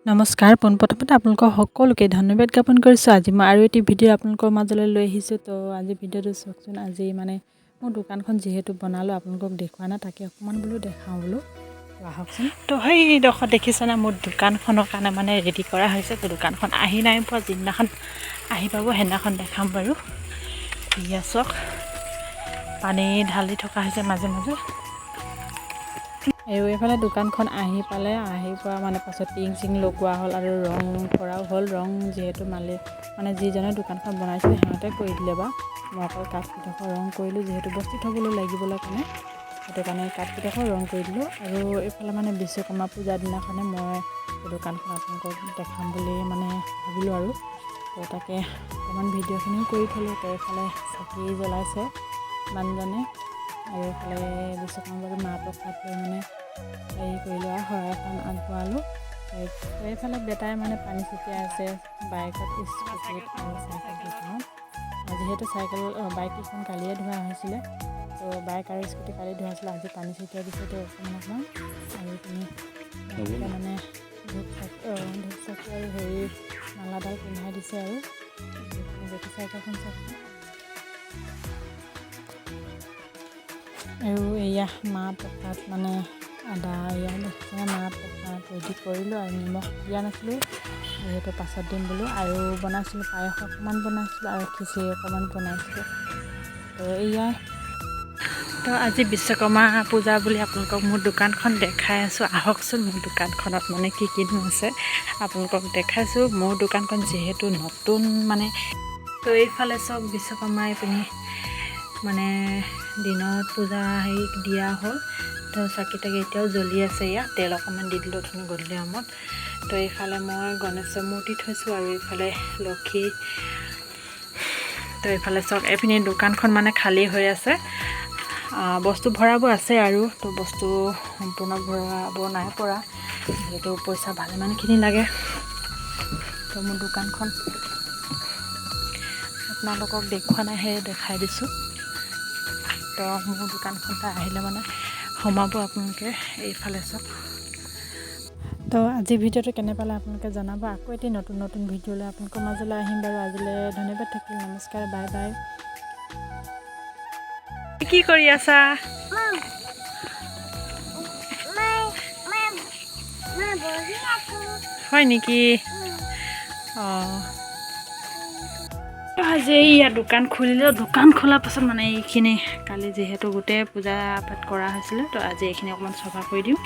নমস্কাৰ পোনপ্ৰথমতে আপোনালোকক সকলোকে ধন্যবাদ জ্ঞাপন কৰিছোঁ। আজি মই আৰু এটি ভিডিঅ' আপোনালোকৰ মাজলৈ লৈ আহিছোঁ। তো আজি ভিডিঅ'টো চাওকচোন। আজি মানে মোৰ দোকানখন যিহেতু বনালোঁ আপোনালোকক দেখুওৱা নাই, তাকে অকণমান বোলো দেখাওঁ বোলো। আহকচোন। তো সেইডোখৰ দেখিছেনে মোৰ দোকানখনৰ কাৰণে মানে ৰেডি কৰা হৈছে। তো দোকানখন আহি নাই পোৱা, যিদিনাখন আহি পাব সেইদিনাখন দেখাম বাৰু। এয়া চাওক, পানী ঢালি থকা হৈছে মাজে মাজে। আৰু এইফালে দোকানখন আহি পালে, আহি পোৱা মানে পাছত টিং চিং লগোৱা হ'ল আৰু ৰং কৰাও হ'ল। ৰং যিহেতু মানে যিজনে দোকানখন বনাইছিলে সিহঁতে কৰি দিলে বা মই অকল কাঠকেইডোখৰ ৰং কৰিলোঁ, যিহেতু বস্তু থ'বলৈ লাগিবলৈ কাৰণে সেইটো কাৰণে কাঠকেইডোখৰ ৰং কৰি দিলোঁ। আৰু এইফালে মানে বিশ্বকৰ্মা পূজাৰ দিনাখনে মই দোকানখন আপোনালোকক দেখাম বুলি মানে ভাবিলোঁ আৰু। তো তাকে অকণমান ভিডিঅ'খিনিও কৰি থ'লোঁ। তো এইফালে চাকি জ্বলাইছে মানুহজনে আৰু এইফালে বিশ্বকৰ্মা মাহ প্ৰসাদ লৈ মানে হেৰি কৰিলোঁ আৰু শৰাই এখন আগবঢ়ালোঁ। এইফালে বেটাই মানে পানী ছটিয়াই আছে বাইকত, স্কুটিত আৰু চাইকেলকেইখনত। যিহেতু বাইককেইখন কালিয়ে ধোৱা হৈছিলে, তো বাইক আৰু স্কুটি কালি ধোৱা হৈছিলে, আজি পানী ছটিয়াই দিছে। তো অকণমান আৰু তুমি মানে ধূপ চাকি আৰু হেৰি মালাডাল পিন্ধাই দিছে আৰু বেটি চাইকেলখন চাওকচোন। আৰু এয়া মাহ প্ৰসাদ মানে আদা এয়া দেখিছেনে, মাহ প্ৰসাদ ৰেডি কৰিলোঁ আৰু নিমখ দিয়া নাছিলোঁ যিহেতু পাছত দিম বোলো। আৰু বনাইছিলোঁ পায়স অকণমান বনাইছিলোঁ আৰু খিচিৰি অকণমান বনাইছিলোঁ। তো এয়াই। তো আজি বিশ্বকৰ্মা পূজা বুলি আপোনালোকক মোৰ দোকানখন দেখাই আছোঁ। আহকচোন মোৰ দোকানখনত মানে কি কিনো আছে আপোনালোকক দেখাইছোঁ। মোৰ দোকানখন যিহেতু নতুন মানে, তো এইফালে চব বিশ্বকৰ্মাই পিনি মানে দিনত পূজা হেৰি দিয়া হ'ল। তো চাকি তাকি এতিয়াও জ্বলি আছে। ইয়াত তেল অকণমান দি দিলোঁ অথনি গধূলি সময়ত। তো এইফালে মই গণেশৰ মূৰ্তি থৈছোঁ আৰু এইফালে লক্ষী। তো এইফালে চাওক, এইপিনি দোকানখন মানে খালী হৈ আছে, বস্তু ভৰাব আছে আৰু। তো বস্তু সম্পূৰ্ণ ভৰাব নাই পৰা, যিহেতু পইচা ভালেমানখিনি লাগে। তো মোৰ দোকানখন আপোনালোকক দেখুওৱা নাই, সেই দেখাই দিছোঁ। তো মোৰ দোকানখনলৈ আহিলে মানে সোমাব আপোনালোকে। এইফালে চাওক। তো আজি ভিডিঅ'টো কেনে পালে আপোনালোকে জনাব। আকৌ এটি নতুন ভিডিঅ' লৈ আপোনালোকৰ মাজলৈ আহিম বাৰু। আজিলৈ ধন্যবাদ থাকিল, নমস্কাৰ, বাই বাই। কি কৰি আছা? হয় নেকি? অঁ, আজি ইয়াত দোকান খুলিলোঁ। দোকান খোলাৰ পাছত মানে এইখিনি কালি যিহেতু গোটেই পূজা পাঠ কৰা হৈছিলে, তো আজি এইখিনি অকণমান চফা কৰি দিওঁ।